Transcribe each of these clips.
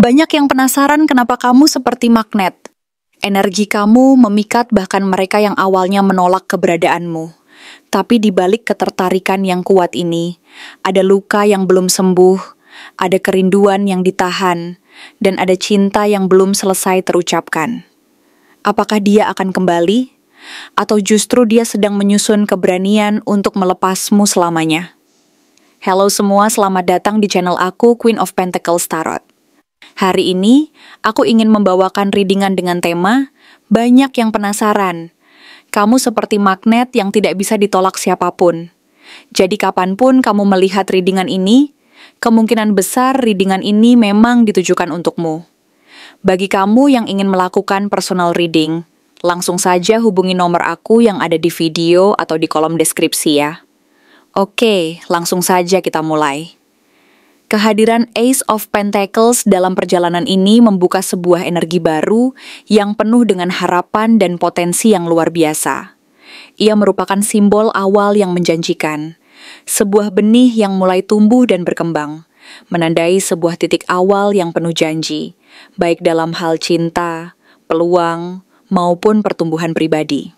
Banyak yang penasaran kenapa kamu seperti magnet. Energi kamu memikat bahkan mereka yang awalnya menolak keberadaanmu. Tapi di balik ketertarikan yang kuat ini, ada luka yang belum sembuh, ada kerinduan yang ditahan, dan ada cinta yang belum selesai terucapkan. Apakah dia akan kembali? Atau justru dia sedang menyusun keberanian untuk melepasmu selamanya? Halo semua, selamat datang di channel aku, Queen of Pentacles Tarot. Hari ini, aku ingin membawakan readingan dengan tema banyak yang penasaran. Kamu seperti magnet yang tidak bisa ditolak siapapun. Jadi kapanpun kamu melihat readingan ini, kemungkinan besar readingan ini memang ditujukan untukmu. Bagi kamu yang ingin melakukan personal reading, langsung saja hubungi nomor aku yang ada di video atau di kolom deskripsi ya. Oke, langsung saja kita mulai. Kehadiran Ace of Pentacles dalam perjalanan ini membuka sebuah energi baru yang penuh dengan harapan dan potensi yang luar biasa. Ia merupakan simbol awal yang menjanjikan, sebuah benih yang mulai tumbuh dan berkembang, menandai sebuah titik awal yang penuh janji, baik dalam hal cinta, peluang, maupun pertumbuhan pribadi.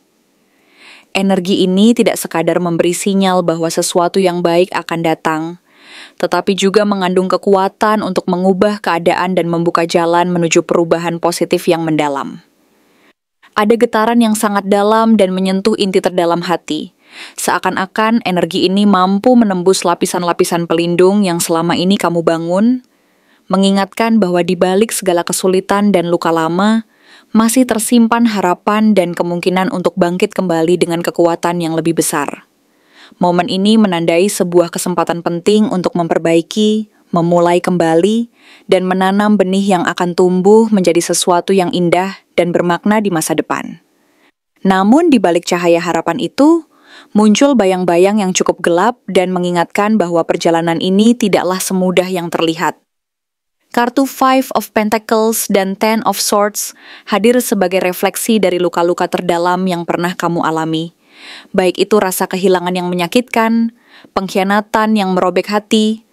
Energi ini tidak sekadar memberi sinyal bahwa sesuatu yang baik akan datang, tetapi juga mengandung kekuatan untuk mengubah keadaan dan membuka jalan menuju perubahan positif yang mendalam. Ada getaran yang sangat dalam dan menyentuh inti terdalam hati, seakan-akan energi ini mampu menembus lapisan-lapisan pelindung yang selama ini kamu bangun, mengingatkan bahwa di balik segala kesulitan dan luka lama, masih tersimpan harapan dan kemungkinan untuk bangkit kembali dengan kekuatan yang lebih besar. Momen ini menandai sebuah kesempatan penting untuk memperbaiki, memulai kembali, dan menanam benih yang akan tumbuh menjadi sesuatu yang indah dan bermakna di masa depan. Namun di balik cahaya harapan itu, muncul bayang-bayang yang cukup gelap dan mengingatkan bahwa perjalanan ini tidaklah semudah yang terlihat. Kartu Five of Pentacles dan Ten of Swords hadir sebagai refleksi dari luka-luka terdalam yang pernah kamu alami. Baik itu rasa kehilangan yang menyakitkan, pengkhianatan yang merobek hati,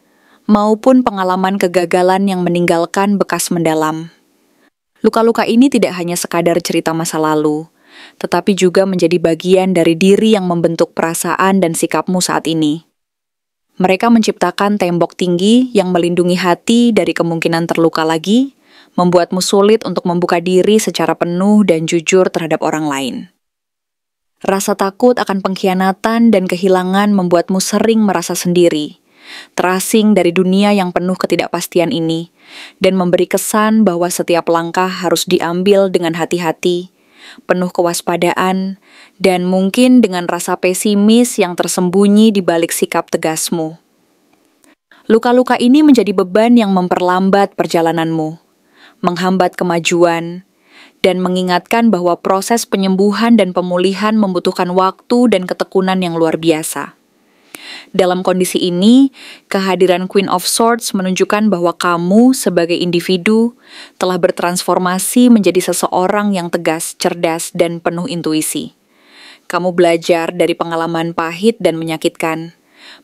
maupun pengalaman kegagalan yang meninggalkan bekas mendalam. Luka-luka ini tidak hanya sekadar cerita masa lalu, tetapi juga menjadi bagian dari diri yang membentuk perasaan dan sikapmu saat ini. Mereka menciptakan tembok tinggi yang melindungi hati dari kemungkinan terluka lagi, membuatmu sulit untuk membuka diri secara penuh dan jujur terhadap orang lain. Rasa takut akan pengkhianatan dan kehilangan membuatmu sering merasa sendiri, terasing dari dunia yang penuh ketidakpastian ini, dan memberi kesan bahwa setiap langkah harus diambil dengan hati-hati, penuh kewaspadaan, dan mungkin dengan rasa pesimis yang tersembunyi di balik sikap tegasmu. Luka-luka ini menjadi beban yang memperlambat perjalananmu, menghambat kemajuan, dan mengingatkan bahwa proses penyembuhan dan pemulihan membutuhkan waktu dan ketekunan yang luar biasa. Dalam kondisi ini, kehadiran Queen of Swords menunjukkan bahwa kamu sebagai individu telah bertransformasi menjadi seseorang yang tegas, cerdas, dan penuh intuisi. Kamu belajar dari pengalaman pahit dan menyakitkan,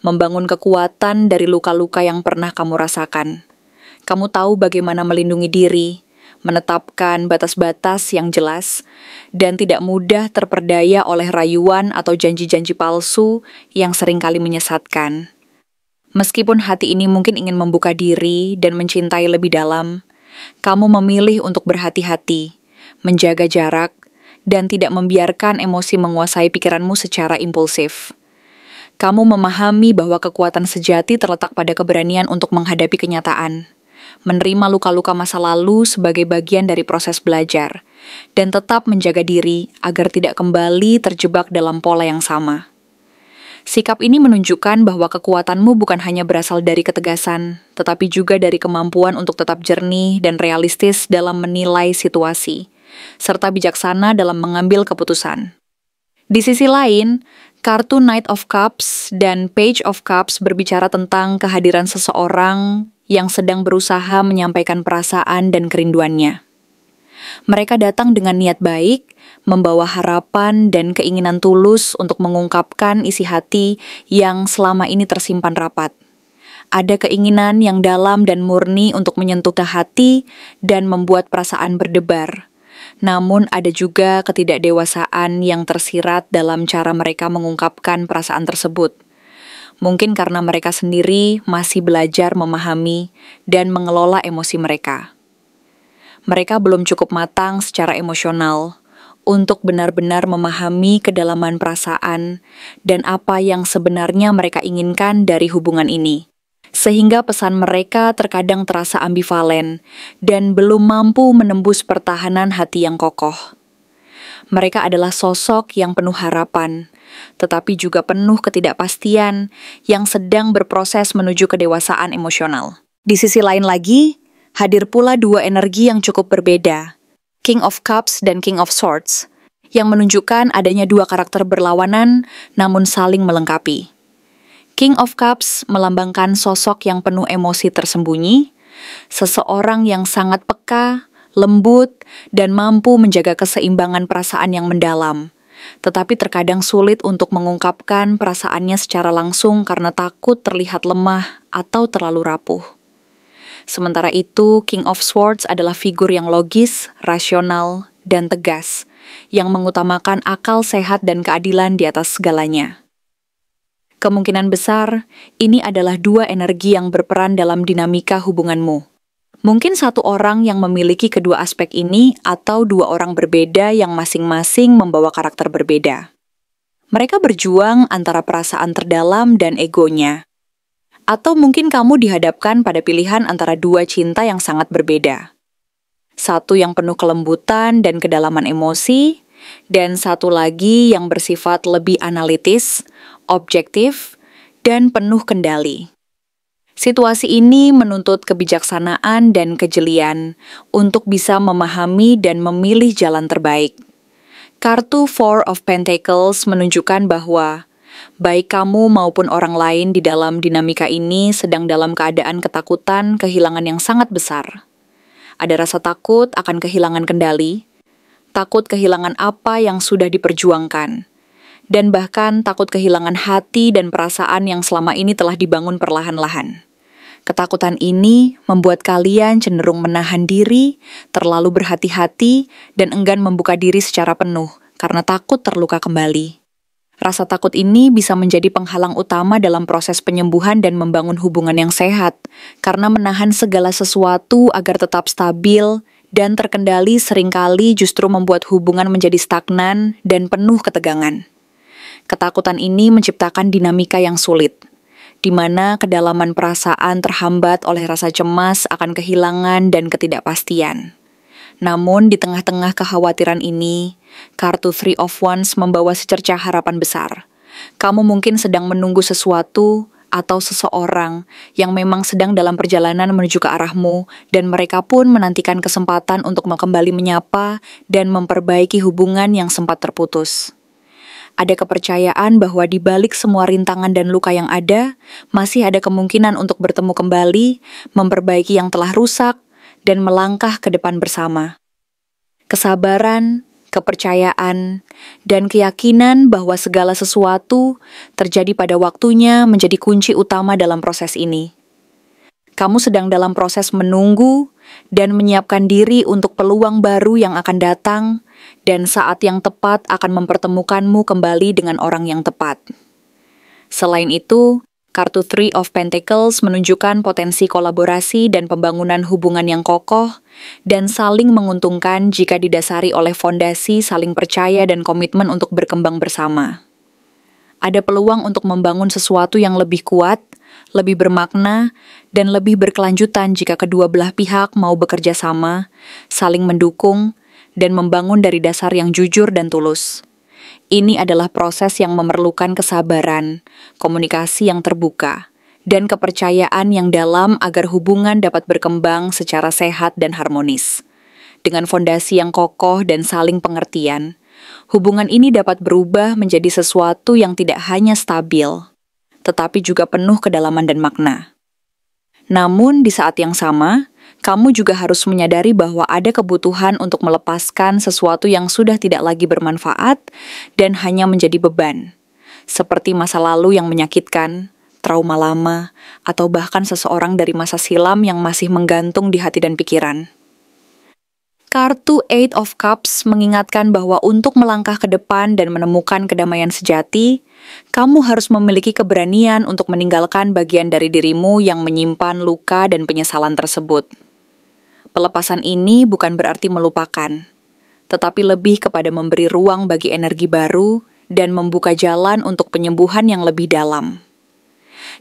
membangun kekuatan dari luka-luka yang pernah kamu rasakan. Kamu tahu bagaimana melindungi diri, menetapkan batas-batas yang jelas, dan tidak mudah terperdaya oleh rayuan atau janji-janji palsu yang seringkali menyesatkan. Meskipun hati ini mungkin ingin membuka diri dan mencintai lebih dalam, kamu memilih untuk berhati-hati, menjaga jarak, dan tidak membiarkan emosi menguasai pikiranmu secara impulsif. Kamu memahami bahwa kekuatan sejati terletak pada keberanian untuk menghadapi kenyataan, menerima luka-luka masa lalu sebagai bagian dari proses belajar, dan tetap menjaga diri agar tidak kembali terjebak dalam pola yang sama. Sikap ini menunjukkan bahwa kekuatanmu bukan hanya berasal dari ketegasan, tetapi juga dari kemampuan untuk tetap jernih dan realistis dalam menilai situasi, serta bijaksana dalam mengambil keputusan. Di sisi lain, kartu Knight of Cups dan Page of Cups berbicara tentang kehadiran seseorang yang sedang berusaha menyampaikan perasaan dan kerinduannya. Mereka datang dengan niat baik, membawa harapan dan keinginan tulus untuk mengungkapkan isi hati yang selama ini tersimpan rapat. Ada keinginan yang dalam dan murni untuk menyentuh hati dan membuat perasaan berdebar. Namun ada juga ketidakdewasaan yang tersirat dalam cara mereka mengungkapkan perasaan tersebut. Mungkin karena mereka sendiri masih belajar memahami dan mengelola emosi mereka. Mereka belum cukup matang secara emosional untuk benar-benar memahami kedalaman perasaan dan apa yang sebenarnya mereka inginkan dari hubungan ini. Sehingga pesan mereka terkadang terasa ambivalen dan belum mampu menembus pertahanan hati yang kokoh. Mereka adalah sosok yang penuh harapan, tetapi juga penuh ketidakpastian yang sedang berproses menuju kedewasaan emosional. Di sisi lain lagi, hadir pula dua energi yang cukup berbeda, King of Cups dan King of Swords, yang menunjukkan adanya dua karakter berlawanan namun saling melengkapi. King of Cups melambangkan sosok yang penuh emosi tersembunyi, seseorang yang sangat peka, lembut, dan mampu menjaga keseimbangan perasaan yang mendalam, tetapi terkadang sulit untuk mengungkapkan perasaannya secara langsung karena takut terlihat lemah atau terlalu rapuh. Sementara itu, King of Swords adalah figur yang logis, rasional, dan tegas, yang mengutamakan akal sehat dan keadilan di atas segalanya. Kemungkinan besar, ini adalah dua energi yang berperan dalam dinamika hubunganmu. Mungkin satu orang yang memiliki kedua aspek ini atau dua orang berbeda yang masing-masing membawa karakter berbeda. Mereka berjuang antara perasaan terdalam dan egonya. Atau mungkin kamu dihadapkan pada pilihan antara dua cinta yang sangat berbeda. Satu yang penuh kelembutan dan kedalaman emosi, dan satu lagi yang bersifat lebih analitis, objektif, dan penuh kendali. Situasi ini menuntut kebijaksanaan dan kejelian untuk bisa memahami dan memilih jalan terbaik. Kartu Four of Pentacles menunjukkan bahwa baik kamu maupun orang lain di dalam dinamika ini sedang dalam keadaan ketakutan kehilangan yang sangat besar. Ada rasa takut akan kehilangan kendali, takut kehilangan apa yang sudah diperjuangkan, dan bahkan takut kehilangan hati dan perasaan yang selama ini telah dibangun perlahan-lahan. Ketakutan ini membuat kalian cenderung menahan diri, terlalu berhati-hati, dan enggan membuka diri secara penuh karena takut terluka kembali. Rasa takut ini bisa menjadi penghalang utama dalam proses penyembuhan dan membangun hubungan yang sehat, karena menahan segala sesuatu agar tetap stabil dan terkendali seringkali justru membuat hubungan menjadi stagnan dan penuh ketegangan. Ketakutan ini menciptakan dinamika yang sulit, di mana kedalaman perasaan terhambat oleh rasa cemas akan kehilangan dan ketidakpastian. Namun di tengah-tengah kekhawatiran ini, kartu Three of Wands membawa secercah harapan besar. Kamu mungkin sedang menunggu sesuatu atau seseorang yang memang sedang dalam perjalanan menuju ke arahmu, dan mereka pun menantikan kesempatan untuk kembali menyapa dan memperbaiki hubungan yang sempat terputus. Ada kepercayaan bahwa di balik semua rintangan dan luka yang ada, masih ada kemungkinan untuk bertemu kembali, memperbaiki yang telah rusak, dan melangkah ke depan bersama. Kesabaran, kepercayaan, dan keyakinan bahwa segala sesuatu terjadi pada waktunya menjadi kunci utama dalam proses ini. Kamu sedang dalam proses menunggu dan menyiapkan diri untuk peluang baru yang akan datang, dan saat yang tepat akan mempertemukanmu kembali dengan orang yang tepat. Selain itu, kartu Three of Pentacles menunjukkan potensi kolaborasi dan pembangunan hubungan yang kokoh dan saling menguntungkan jika didasari oleh fondasi saling percaya dan komitmen untuk berkembang bersama. Ada peluang untuk membangun sesuatu yang lebih kuat, lebih bermakna, dan lebih berkelanjutan jika kedua belah pihak mau bekerja sama, saling mendukung, dan membangun dari dasar yang jujur dan tulus. Ini adalah proses yang memerlukan kesabaran, komunikasi yang terbuka, dan kepercayaan yang dalam agar hubungan dapat berkembang secara sehat dan harmonis. Dengan fondasi yang kokoh dan saling pengertian, hubungan ini dapat berubah menjadi sesuatu yang tidak hanya stabil, tetapi juga penuh kedalaman dan makna. Namun di saat yang sama, kamu juga harus menyadari bahwa ada kebutuhan untuk melepaskan sesuatu yang sudah tidak lagi bermanfaat dan hanya menjadi beban, seperti masa lalu yang menyakitkan, trauma lama, atau bahkan seseorang dari masa silam yang masih menggantung di hati dan pikiran. Kartu Eight of Cups mengingatkan bahwa untuk melangkah ke depan dan menemukan kedamaian sejati, kamu harus memiliki keberanian untuk meninggalkan bagian dari dirimu yang menyimpan luka dan penyesalan tersebut. Pelepasan ini bukan berarti melupakan, tetapi lebih kepada memberi ruang bagi energi baru dan membuka jalan untuk penyembuhan yang lebih dalam.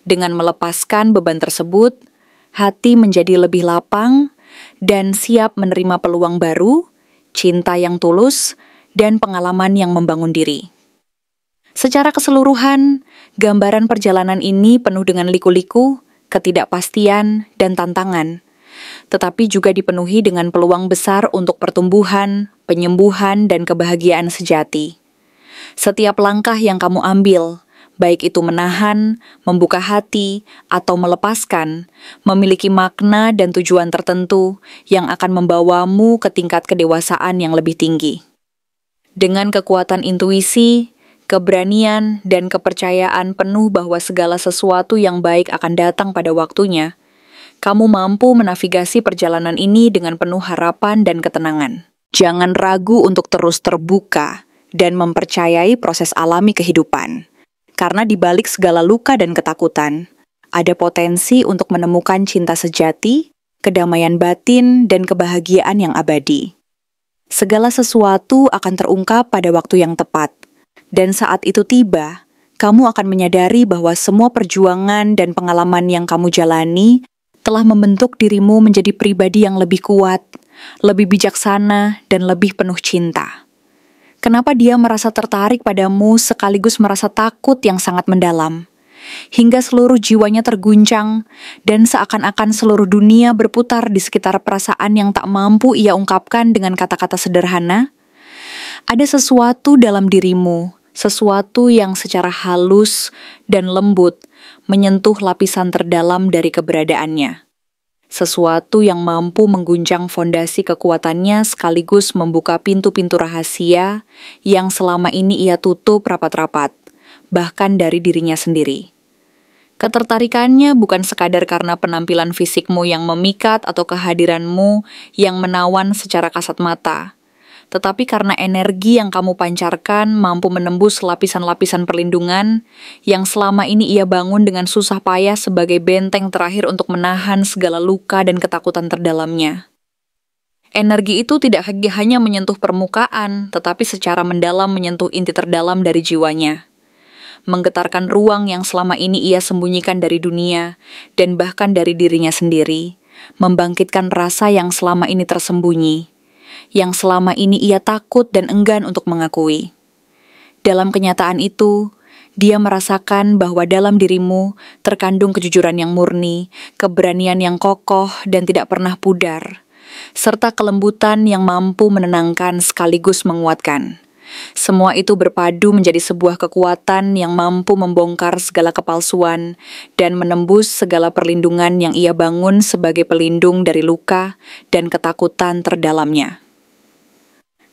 Dengan melepaskan beban tersebut, hati menjadi lebih lapang dan siap menerima peluang baru, cinta yang tulus, dan pengalaman yang membangun diri. Secara keseluruhan, gambaran perjalanan ini penuh dengan liku-liku, ketidakpastian, dan tantangan, tetapi juga dipenuhi dengan peluang besar untuk pertumbuhan, penyembuhan, dan kebahagiaan sejati. Setiap langkah yang kamu ambil, baik itu menahan, membuka hati, atau melepaskan, memiliki makna dan tujuan tertentu yang akan membawamu ke tingkat kedewasaan yang lebih tinggi. Dengan kekuatan intuisi, keberanian, dan kepercayaan penuh bahwa segala sesuatu yang baik akan datang pada waktunya, kamu mampu menavigasi perjalanan ini dengan penuh harapan dan ketenangan. Jangan ragu untuk terus terbuka dan mempercayai proses alami kehidupan. Karena di balik segala luka dan ketakutan, ada potensi untuk menemukan cinta sejati, kedamaian batin, dan kebahagiaan yang abadi. Segala sesuatu akan terungkap pada waktu yang tepat, dan saat itu tiba, kamu akan menyadari bahwa semua perjuangan dan pengalaman yang kamu jalani telah membentuk dirimu menjadi pribadi yang lebih kuat, lebih bijaksana, dan lebih penuh cinta. Kenapa dia merasa tertarik padamu sekaligus merasa takut yang sangat mendalam, hingga seluruh jiwanya terguncang dan seakan-akan seluruh dunia berputar di sekitar perasaan yang tak mampu ia ungkapkan dengan kata-kata sederhana? Ada sesuatu dalam dirimu, sesuatu yang secara halus dan lembut menyentuh lapisan terdalam dari keberadaannya. Sesuatu yang mampu mengguncang fondasi kekuatannya sekaligus membuka pintu-pintu rahasia yang selama ini ia tutup rapat-rapat, bahkan dari dirinya sendiri. Ketertarikannya bukan sekadar karena penampilan fisikmu yang memikat atau kehadiranmu yang menawan secara kasat mata, tetapi karena energi yang kamu pancarkan mampu menembus lapisan-lapisan perlindungan yang selama ini ia bangun dengan susah payah sebagai benteng terakhir untuk menahan segala luka dan ketakutan terdalamnya. Energi itu tidak hanya menyentuh permukaan, tetapi secara mendalam menyentuh inti terdalam dari jiwanya. Menggetarkan ruang yang selama ini ia sembunyikan dari dunia dan bahkan dari dirinya sendiri, membangkitkan rasa yang selama ini tersembunyi, yang selama ini ia takut dan enggan untuk mengakui. Dalam kenyataan itu, dia merasakan bahwa dalam dirimu terkandung kejujuran yang murni, keberanian yang kokoh dan tidak pernah pudar, serta kelembutan yang mampu menenangkan sekaligus menguatkan. Semua itu berpadu menjadi sebuah kekuatan yang mampu membongkar segala kepalsuan dan menembus segala perlindungan yang ia bangun sebagai pelindung dari luka dan ketakutan terdalamnya.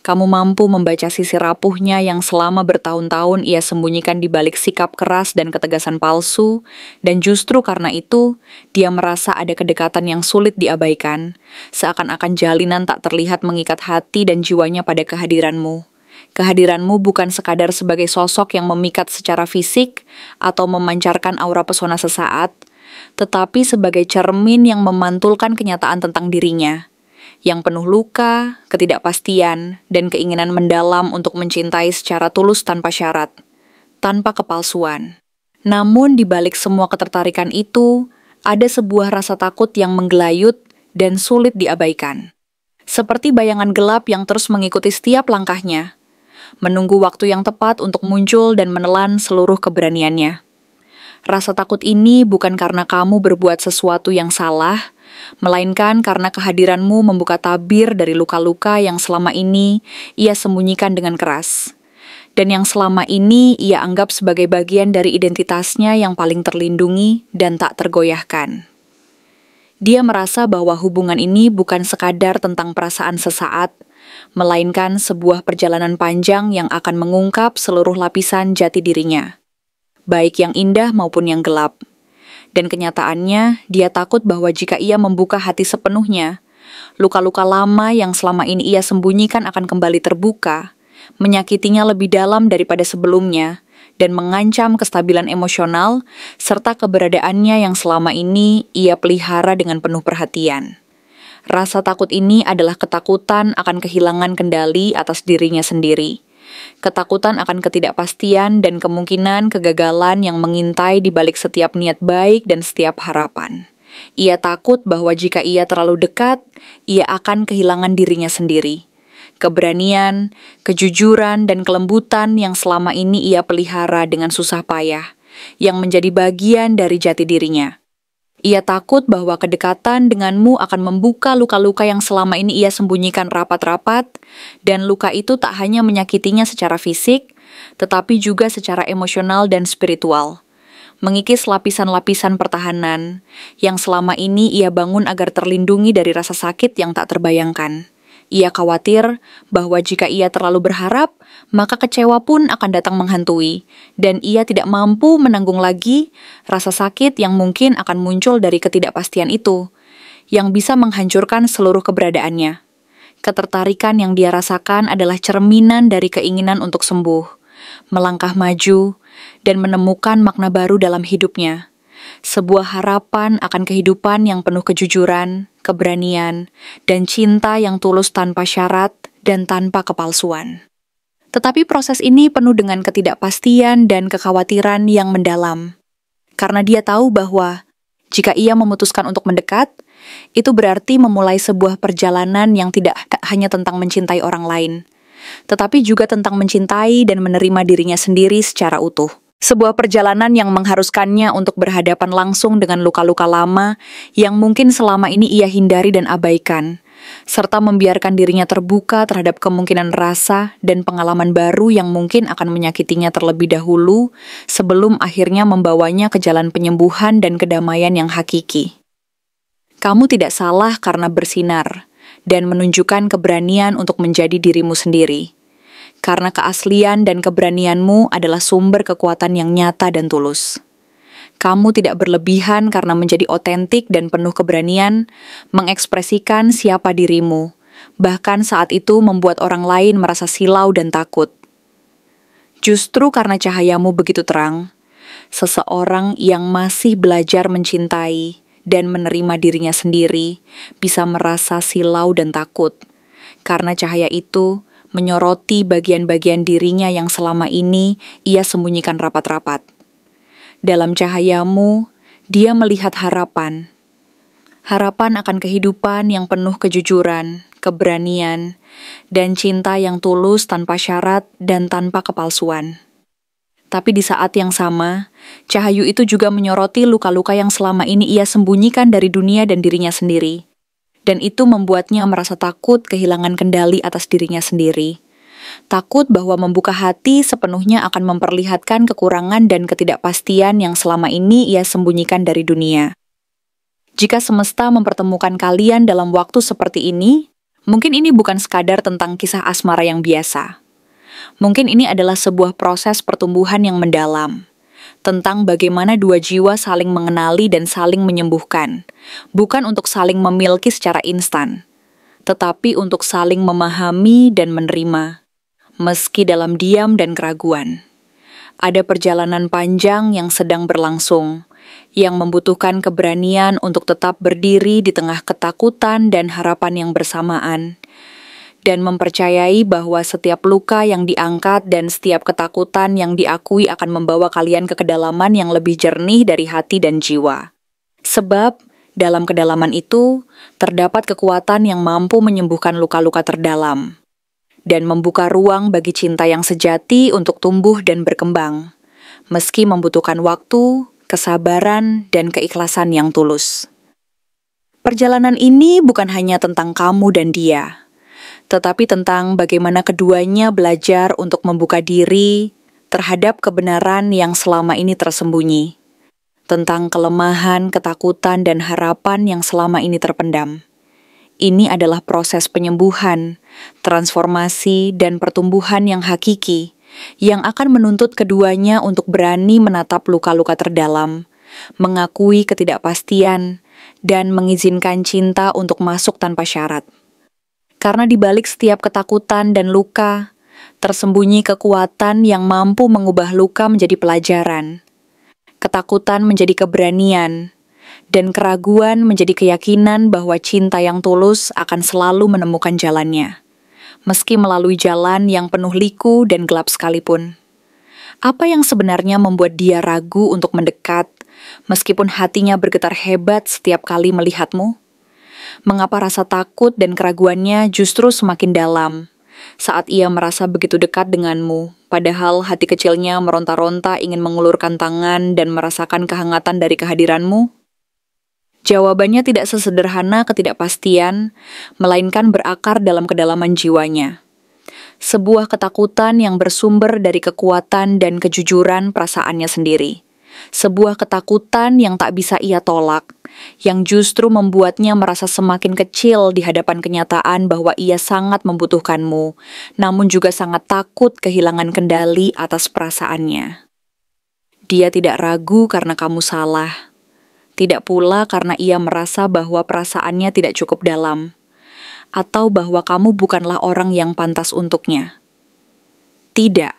Kamu mampu membaca sisi rapuhnya yang selama bertahun-tahun ia sembunyikan di balik sikap keras dan ketegasan palsu, dan justru karena itu, dia merasa ada kedekatan yang sulit diabaikan, seakan-akan jalinan tak terlihat mengikat hati dan jiwanya pada kehadiranmu. Kehadiranmu bukan sekadar sebagai sosok yang memikat secara fisik atau memancarkan aura pesona sesaat, tetapi sebagai cermin yang memantulkan kenyataan tentang dirinya, yang penuh luka, ketidakpastian, dan keinginan mendalam untuk mencintai secara tulus tanpa syarat, tanpa kepalsuan. Namun di balik semua ketertarikan itu, ada sebuah rasa takut yang menggelayut dan sulit diabaikan. Seperti bayangan gelap yang terus mengikuti setiap langkahnya, menunggu waktu yang tepat untuk muncul dan menelan seluruh keberaniannya. Rasa takut ini bukan karena kamu berbuat sesuatu yang salah, melainkan karena kehadiranmu membuka tabir dari luka-luka yang selama ini ia sembunyikan dengan keras, dan yang selama ini ia anggap sebagai bagian dari identitasnya yang paling terlindungi dan tak tergoyahkan. Dia merasa bahwa hubungan ini bukan sekadar tentang perasaan sesaat, melainkan sebuah perjalanan panjang yang akan mengungkap seluruh lapisan jati dirinya, baik yang indah maupun yang gelap, Dan kenyataannya, dia takut bahwa jika ia membuka hati sepenuhnya, luka-luka lama yang selama ini ia sembunyikan akan kembali terbuka, menyakitinya lebih dalam daripada sebelumnya, dan mengancam kestabilan emosional serta keberadaannya yang selama ini ia pelihara dengan penuh perhatian. Rasa takut ini adalah ketakutan akan kehilangan kendali atas dirinya sendiri. Ketakutan akan ketidakpastian dan kemungkinan kegagalan yang mengintai di balik setiap niat baik dan setiap harapan. Ia takut bahwa jika ia terlalu dekat, ia akan kehilangan dirinya sendiri. Keberanian, kejujuran, dan kelembutan yang selama ini ia pelihara dengan susah payah, yang menjadi bagian dari jati dirinya. Ia takut bahwa kedekatan denganmu akan membuka luka-luka yang selama ini ia sembunyikan rapat-rapat, dan luka itu tak hanya menyakitinya secara fisik, tetapi juga secara emosional dan spiritual. Mengikis lapisan-lapisan pertahanan yang selama ini ia bangun agar terlindungi dari rasa sakit yang tak terbayangkan. Ia khawatir bahwa jika ia terlalu berharap, maka kecewa pun akan datang menghantui, dan ia tidak mampu menanggung lagi rasa sakit yang mungkin akan muncul dari ketidakpastian itu, yang bisa menghancurkan seluruh keberadaannya. Ketertarikan yang dia rasakan adalah cerminan dari keinginan untuk sembuh, melangkah maju, dan menemukan makna baru dalam hidupnya. Sebuah harapan akan kehidupan yang penuh kejujuran, keberanian, dan cinta yang tulus tanpa syarat dan tanpa kepalsuan. Tetapi proses ini penuh dengan ketidakpastian dan kekhawatiran yang mendalam. Karena dia tahu bahwa jika ia memutuskan untuk mendekat, itu berarti memulai sebuah perjalanan yang tidak hanya tentang mencintai orang lain, tetapi juga tentang mencintai dan menerima dirinya sendiri secara utuh. Sebuah perjalanan yang mengharuskannya untuk berhadapan langsung dengan luka-luka lama yang mungkin selama ini ia hindari dan abaikan, serta membiarkan dirinya terbuka terhadap kemungkinan rasa dan pengalaman baru yang mungkin akan menyakitinya terlebih dahulu sebelum akhirnya membawanya ke jalan penyembuhan dan kedamaian yang hakiki. Kamu tidak salah karena bersinar dan menunjukkan keberanian untuk menjadi dirimu sendiri. Karena keaslian dan keberanianmu adalah sumber kekuatan yang nyata dan tulus. Kamu tidak berlebihan karena menjadi otentik dan penuh keberanian, mengekspresikan siapa dirimu, bahkan saat itu membuat orang lain merasa silau dan takut. Justru karena cahayamu begitu terang, seseorang yang masih belajar mencintai dan menerima dirinya sendiri bisa merasa silau dan takut, karena cahaya itu menyoroti bagian-bagian dirinya yang selama ini ia sembunyikan rapat-rapat. Dalam cahayamu, dia melihat harapan. Harapan akan kehidupan yang penuh kejujuran, keberanian, dan cinta yang tulus tanpa syarat dan tanpa kepalsuan. Tapi di saat yang sama, cahayu itu juga menyoroti luka-luka yang selama ini ia sembunyikan dari dunia dan dirinya sendiri. Dan itu membuatnya merasa takut kehilangan kendali atas dirinya sendiri. Takut bahwa membuka hati sepenuhnya akan memperlihatkan kekurangan dan ketidakpastian yang selama ini ia sembunyikan dari dunia. Jika semesta mempertemukan kalian dalam waktu seperti ini, mungkin ini bukan sekadar tentang kisah asmara yang biasa. Mungkin ini adalah sebuah proses pertumbuhan yang mendalam, tentang bagaimana dua jiwa saling mengenali dan saling menyembuhkan, bukan untuk saling memiliki secara instan, tetapi untuk saling memahami dan menerima, meski dalam diam dan keraguan. Ada perjalanan panjang yang sedang berlangsung, yang membutuhkan keberanian untuk tetap berdiri di tengah ketakutan dan harapan yang bersamaan, dan mempercayai bahwa setiap luka yang diangkat dan setiap ketakutan yang diakui akan membawa kalian ke kedalaman yang lebih jernih dari hati dan jiwa. Sebab, dalam kedalaman itu, terdapat kekuatan yang mampu menyembuhkan luka-luka terdalam, dan membuka ruang bagi cinta yang sejati untuk tumbuh dan berkembang, meski membutuhkan waktu, kesabaran, dan keikhlasan yang tulus. Perjalanan ini bukan hanya tentang kamu dan dia, tetapi tentang bagaimana keduanya belajar untuk membuka diri terhadap kebenaran yang selama ini tersembunyi, tentang kelemahan, ketakutan, dan harapan yang selama ini terpendam. Ini adalah proses penyembuhan, transformasi, dan pertumbuhan yang hakiki, yang akan menuntut keduanya untuk berani menatap luka-luka terdalam, mengakui ketidakpastian, dan mengizinkan cinta untuk masuk tanpa syarat. Karena di balik setiap ketakutan dan luka, tersembunyi kekuatan yang mampu mengubah luka menjadi pelajaran. Ketakutan menjadi keberanian, dan keraguan menjadi keyakinan bahwa cinta yang tulus akan selalu menemukan jalannya, meski melalui jalan yang penuh liku dan gelap sekalipun. Apa yang sebenarnya membuat dia ragu untuk mendekat, meskipun hatinya bergetar hebat setiap kali melihatmu? Mengapa rasa takut dan keraguannya justru semakin dalam saat ia merasa begitu dekat denganmu, padahal hati kecilnya meronta-ronta ingin mengulurkan tangan dan merasakan kehangatan dari kehadiranmu? Jawabannya tidak sesederhana ketidakpastian, melainkan berakar dalam kedalaman jiwanya. Sebuah ketakutan yang bersumber dari kekuatan dan kejujuran perasaannya sendiri. Sebuah ketakutan yang tak bisa ia tolak, yang justru membuatnya merasa semakin kecil di hadapan kenyataan bahwa ia sangat membutuhkanmu, namun juga sangat takut kehilangan kendali atas perasaannya. Dia tidak ragu karena kamu salah, tidak pula karena ia merasa bahwa perasaannya tidak cukup dalam, atau bahwa kamu bukanlah orang yang pantas untuknya. Tidak,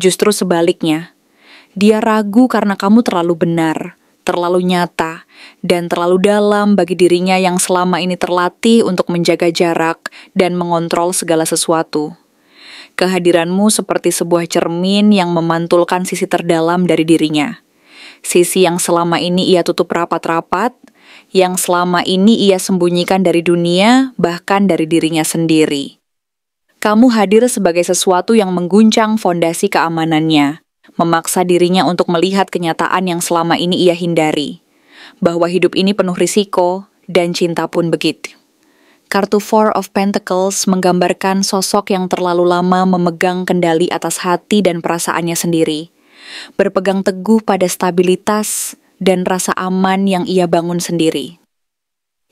justru sebaliknya. Dia ragu karena kamu terlalu benar, terlalu nyata, dan terlalu dalam bagi dirinya yang selama ini terlatih untuk menjaga jarak dan mengontrol segala sesuatu. Kehadiranmu seperti sebuah cermin yang memantulkan sisi terdalam dari dirinya. Sisi yang selama ini ia tutup rapat-rapat, yang selama ini ia sembunyikan dari dunia, bahkan dari dirinya sendiri. Kamu hadir sebagai sesuatu yang mengguncang fondasi keamanannya, memaksa dirinya untuk melihat kenyataan yang selama ini ia hindari, bahwa hidup ini penuh risiko, dan cinta pun begitu. Kartu Four of Pentacles menggambarkan sosok yang terlalu lama memegang kendali atas hati dan perasaannya sendiri, berpegang teguh pada stabilitas dan rasa aman yang ia bangun sendiri.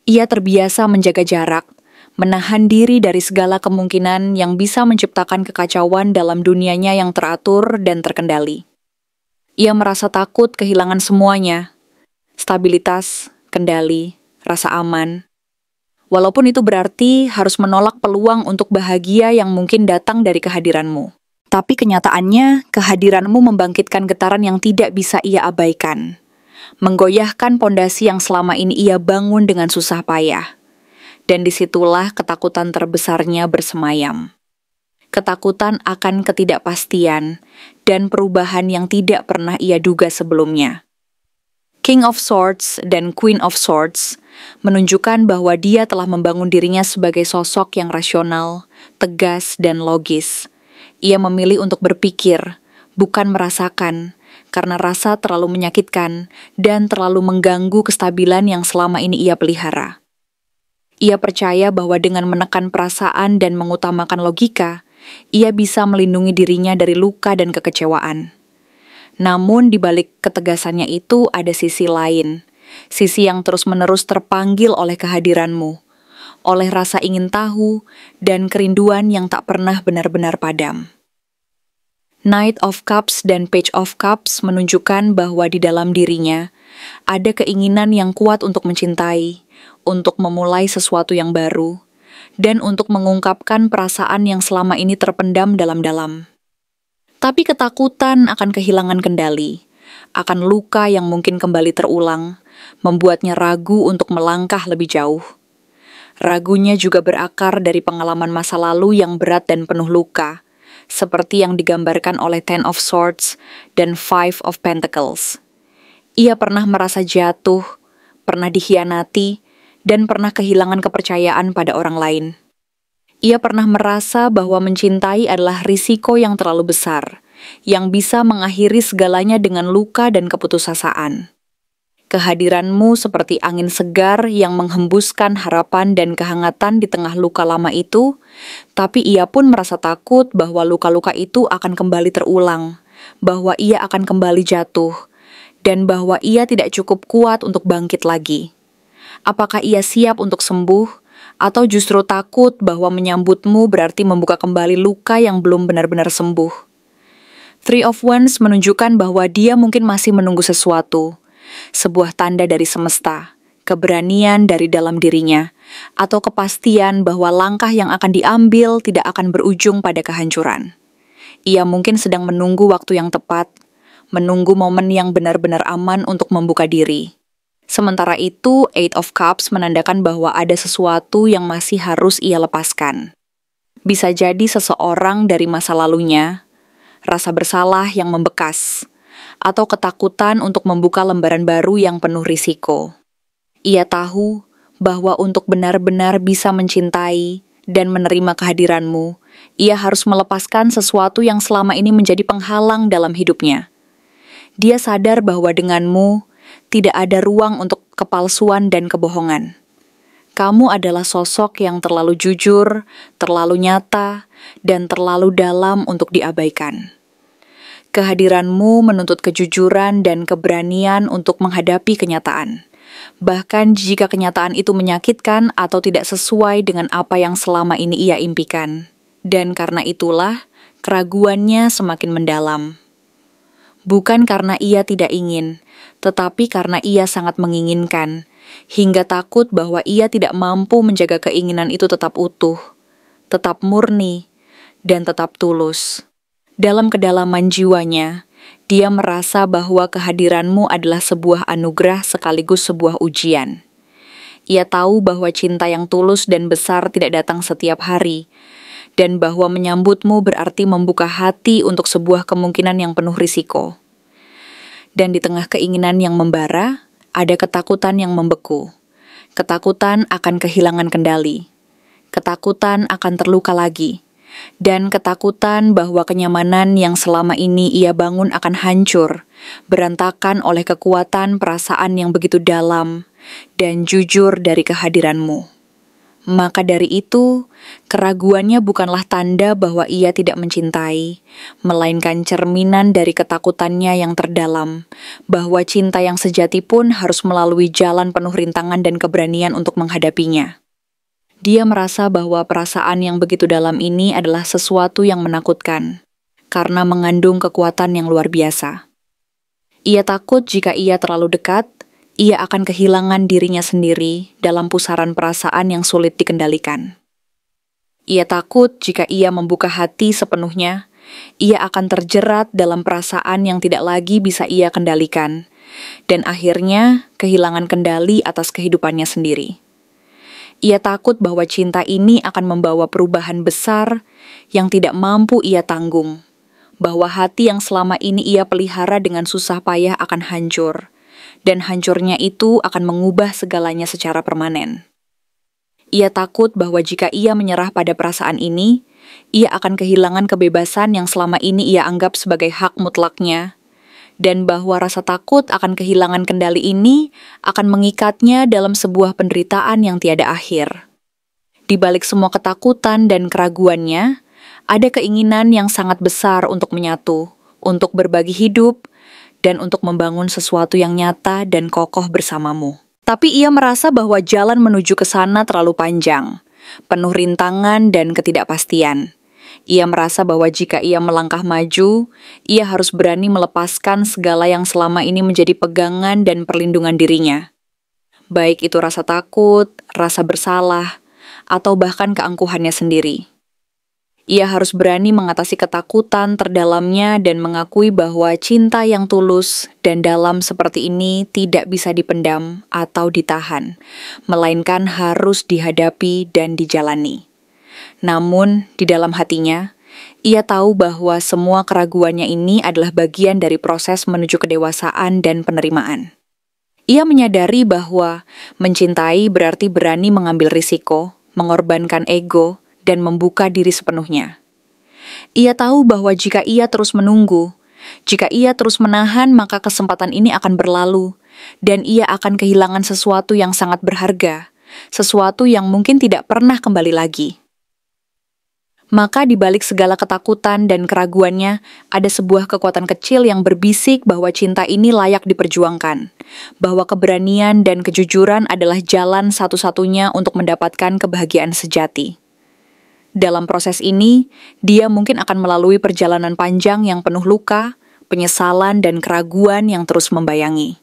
Ia terbiasa menjaga jarak, menahan diri dari segala kemungkinan yang bisa menciptakan kekacauan dalam dunianya yang teratur dan terkendali. Ia merasa takut kehilangan semuanya, stabilitas, kendali, rasa aman. Walaupun itu berarti harus menolak peluang untuk bahagia yang mungkin datang dari kehadiranmu. Tapi kenyataannya, kehadiranmu membangkitkan getaran yang tidak bisa ia abaikan, menggoyahkan pondasi yang selama ini ia bangun dengan susah payah. Dan disitulah ketakutan terbesarnya bersemayam. Ketakutan akan ketidakpastian dan perubahan yang tidak pernah ia duga sebelumnya. King of Swords dan Queen of Swords menunjukkan bahwa dia telah membangun dirinya sebagai sosok yang rasional, tegas, dan logis. Ia memilih untuk berpikir, bukan merasakan, karena rasa terlalu menyakitkan dan terlalu mengganggu kestabilan yang selama ini ia pelihara. Ia percaya bahwa dengan menekan perasaan dan mengutamakan logika, ia bisa melindungi dirinya dari luka dan kekecewaan. Namun di balik ketegasannya itu ada sisi lain, sisi yang terus-menerus terpanggil oleh kehadiranmu, oleh rasa ingin tahu dan kerinduan yang tak pernah benar-benar padam. Knight of Cups dan Page of Cups menunjukkan bahwa di dalam dirinya ada keinginan yang kuat untuk mencintai, untuk memulai sesuatu yang baru, dan untuk mengungkapkan perasaan yang selama ini terpendam dalam-dalam. Tapi ketakutan akan kehilangan kendali, akan luka yang mungkin kembali terulang, membuatnya ragu untuk melangkah lebih jauh. Ragunya juga berakar dari pengalaman masa lalu yang berat dan penuh luka, seperti yang digambarkan oleh Ten of Swords dan Five of Pentacles. Ia pernah merasa jatuh, pernah dikhianati, dan pernah kehilangan kepercayaan pada orang lain. Ia pernah merasa bahwa mencintai adalah risiko yang terlalu besar, yang bisa mengakhiri segalanya dengan luka dan keputusasaan. Kehadiranmu seperti angin segar yang menghembuskan harapan dan kehangatan di tengah luka lama itu, tapi ia pun merasa takut bahwa luka-luka itu akan kembali terulang, bahwa ia akan kembali jatuh, dan bahwa ia tidak cukup kuat untuk bangkit lagi. Apakah ia siap untuk sembuh, atau justru takut bahwa menyambutmu berarti membuka kembali luka yang belum benar-benar sembuh? Three of Wands menunjukkan bahwa dia mungkin masih menunggu sesuatu, sebuah tanda dari semesta, keberanian dari dalam dirinya, atau kepastian bahwa langkah yang akan diambil tidak akan berujung pada kehancuran. Ia mungkin sedang menunggu waktu yang tepat, menunggu momen yang benar-benar aman untuk membuka diri. Sementara itu, Eight of Cups menandakan bahwa ada sesuatu yang masih harus ia lepaskan. Bisa jadi seseorang dari masa lalunya, rasa bersalah yang membekas, atau ketakutan untuk membuka lembaran baru yang penuh risiko. Ia tahu bahwa untuk benar-benar bisa mencintai dan menerima kehadiranmu, ia harus melepaskan sesuatu yang selama ini menjadi penghalang dalam hidupnya. Dia sadar bahwa denganmu tidak ada ruang untuk kepalsuan dan kebohongan. Kamu adalah sosok yang terlalu jujur, terlalu nyata, dan terlalu dalam untuk diabaikan. Kehadiranmu menuntut kejujuran dan keberanian untuk menghadapi kenyataan. Bahkan jika kenyataan itu menyakitkan atau tidak sesuai dengan apa yang selama ini ia impikan. Dan karena itulah, keraguannya semakin mendalam. Bukan karena ia tidak ingin, tetapi karena ia sangat menginginkan, hingga takut bahwa ia tidak mampu menjaga keinginan itu tetap utuh, tetap murni, dan tetap tulus. Dalam kedalaman jiwanya, dia merasa bahwa kehadiranmu adalah sebuah anugerah sekaligus sebuah ujian. Ia tahu bahwa cinta yang tulus dan besar tidak datang setiap hari, dan bahwa menyambutmu berarti membuka hati untuk sebuah kemungkinan yang penuh risiko. Dan di tengah keinginan yang membara, ada ketakutan yang membeku. Ketakutan akan kehilangan kendali. Ketakutan akan terluka lagi. Dan ketakutan bahwa kenyamanan yang selama ini ia bangun akan hancur, berantakan oleh kekuatan perasaan yang begitu dalam dan jujur dari kehadiranmu. Maka dari itu, keraguannya bukanlah tanda bahwa ia tidak mencintai, melainkan cerminan dari ketakutannya yang terdalam, bahwa cinta yang sejati pun harus melalui jalan penuh rintangan dan keberanian untuk menghadapinya. Dia merasa bahwa perasaan yang begitu dalam ini adalah sesuatu yang menakutkan, karena mengandung kekuatan yang luar biasa. Ia takut jika ia terlalu dekat, ia akan kehilangan dirinya sendiri dalam pusaran perasaan yang sulit dikendalikan. Ia takut jika ia membuka hati sepenuhnya, ia akan terjerat dalam perasaan yang tidak lagi bisa ia kendalikan, dan akhirnya kehilangan kendali atas kehidupannya sendiri. Ia takut bahwa cinta ini akan membawa perubahan besar yang tidak mampu ia tanggung, bahwa hati yang selama ini ia pelihara dengan susah payah akan hancur, dan hancurnya itu akan mengubah segalanya secara permanen. Ia takut bahwa jika ia menyerah pada perasaan ini, ia akan kehilangan kebebasan yang selama ini ia anggap sebagai hak mutlaknya, dan bahwa rasa takut akan kehilangan kendali ini akan mengikatnya dalam sebuah penderitaan yang tiada akhir. Di balik semua ketakutan dan keraguannya, ada keinginan yang sangat besar untuk menyatu, untuk berbagi hidup, dan untuk membangun sesuatu yang nyata dan kokoh bersamamu. Tapi ia merasa bahwa jalan menuju ke sana terlalu panjang, penuh rintangan dan ketidakpastian. Ia merasa bahwa jika ia melangkah maju, ia harus berani melepaskan segala yang selama ini menjadi pegangan dan perlindungan dirinya. Baik itu rasa takut, rasa bersalah, atau bahkan keangkuhannya sendiri. Ia harus berani mengatasi ketakutan terdalamnya dan mengakui bahwa cinta yang tulus dan dalam seperti ini tidak bisa dipendam atau ditahan, melainkan harus dihadapi dan dijalani. Namun, di dalam hatinya, ia tahu bahwa semua keraguannya ini adalah bagian dari proses menuju kedewasaan dan penerimaan. Ia menyadari bahwa mencintai berarti berani mengambil risiko, mengorbankan ego, dan membuka diri sepenuhnya. Ia tahu bahwa jika ia terus menunggu, jika ia terus menahan, maka kesempatan ini akan berlalu, dan ia akan kehilangan sesuatu yang sangat berharga, sesuatu yang mungkin tidak pernah kembali lagi. Maka di balik segala ketakutan dan keraguannya, ada sebuah kekuatan kecil yang berbisik bahwa cinta ini layak diperjuangkan, bahwa keberanian dan kejujuran adalah jalan satu-satunya untuk mendapatkan kebahagiaan sejati. Dalam proses ini, dia mungkin akan melalui perjalanan panjang yang penuh luka, penyesalan, dan keraguan yang terus membayangi.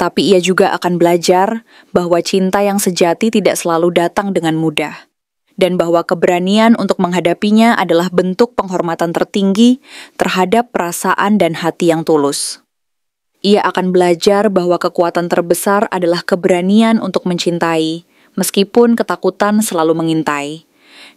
Tapi ia juga akan belajar bahwa cinta yang sejati tidak selalu datang dengan mudah, dan bahwa keberanian untuk menghadapinya adalah bentuk penghormatan tertinggi terhadap perasaan dan hati yang tulus. Ia akan belajar bahwa kekuatan terbesar adalah keberanian untuk mencintai, meskipun ketakutan selalu mengintai.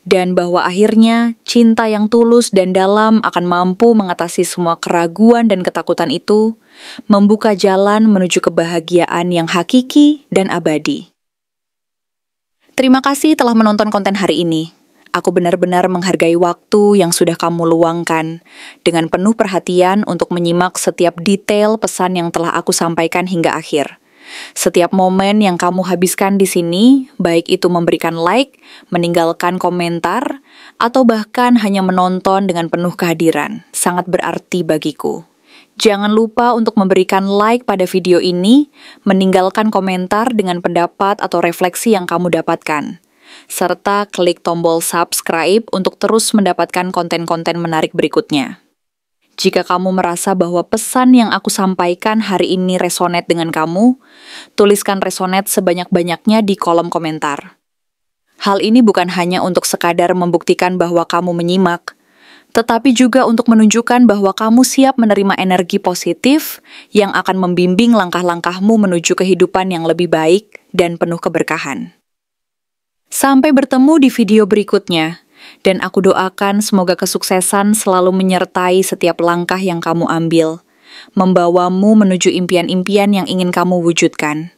Dan bahwa akhirnya cinta yang tulus dan dalam akan mampu mengatasi semua keraguan dan ketakutan itu, membuka jalan menuju kebahagiaan yang hakiki dan abadi. Terima kasih telah menonton konten hari ini. Aku benar-benar menghargai waktu yang sudah kamu luangkan dengan penuh perhatian untuk menyimak setiap detail pesan yang telah aku sampaikan hingga akhir. Setiap momen yang kamu habiskan di sini, baik itu memberikan like, meninggalkan komentar, atau bahkan hanya menonton dengan penuh kehadiran, sangat berarti bagiku. Jangan lupa untuk memberikan like pada video ini, meninggalkan komentar dengan pendapat atau refleksi yang kamu dapatkan, serta klik tombol subscribe untuk terus mendapatkan konten-konten menarik berikutnya. Jika kamu merasa bahwa pesan yang aku sampaikan hari ini resonate dengan kamu, tuliskan resonate sebanyak-banyaknya di kolom komentar. Hal ini bukan hanya untuk sekadar membuktikan bahwa kamu menyimak, tetapi juga untuk menunjukkan bahwa kamu siap menerima energi positif yang akan membimbing langkah-langkahmu menuju kehidupan yang lebih baik dan penuh keberkahan. Sampai bertemu di video berikutnya. Dan aku doakan semoga kesuksesan selalu menyertai setiap langkah yang kamu ambil, membawamu menuju impian-impian yang ingin kamu wujudkan.